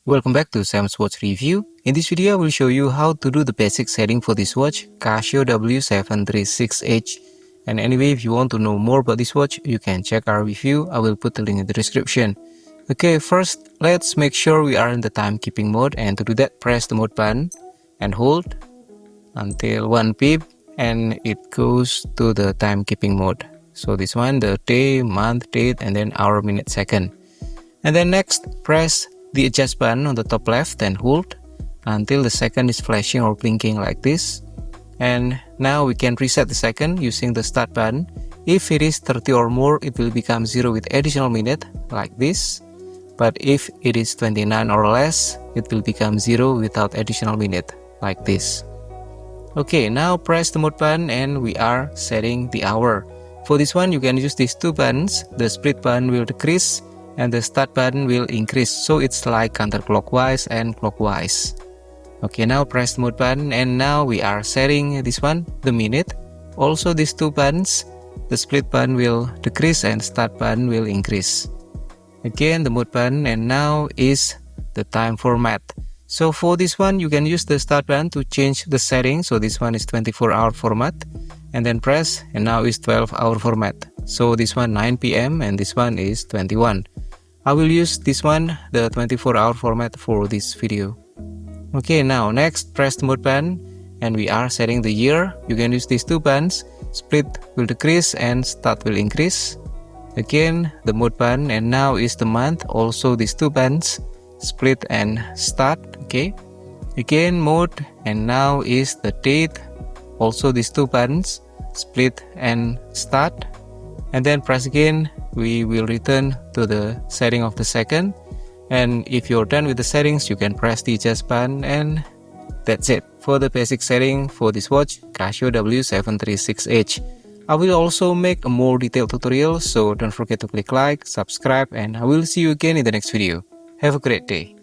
Welcome back to Sam's Watch Review. In this video, I will show you how to do the basic setting for this watch, Casio W736H. And anyway, if you want to know more about this watch, you can check our review. I will put the link in the description. Okay, first, let's make sure we are in the timekeeping mode. And to do that, press the mode button and hold until 1 beep and it goes to the timekeeping mode. So this one, the day, month, date, and then hour, minute, second. And then next, press the adjust button on the top left and hold until the second is flashing or blinking like this. And now we can reset the second using the start button. If it is 30 or more, it will become 0 with additional minute like this. But if it is 29 or less, it will become 0 without additional minute like this. Okay, now press the mode button and we are setting the hour. For this one, you can use these two buttons. The split button will decrease and the start button will increase, so it's like counterclockwise and clockwise. Okay, now press the mode button and now we are setting this one, the minute. Also these two buttons, the split button will decrease and start button will increase. Again the mode button, and now is the time format. So for this one, you can use the start button to change the setting. So this one is 24-hour format, and then press, and now is 12-hour format. So this one 9 PM and this one is 21. I will use this one, the 24-hour format, for this video. Okay, now next, press the mode button and we are setting the year. You can use these two buttons. Split will decrease and start will increase. Again the mode button, and now is the month. Also these two buttons, split and start. Okay, again mode, and now is the date. Also these two buttons, split and start. And then press again, we will return to the setting of the second. And if you're done with the settings, you can press the adjust button, and that's it for the basic setting for this watch, Casio W736H. I will also make a more detailed tutorial, so don't forget to click like, subscribe, and I will see you again in the next video. Have a great day.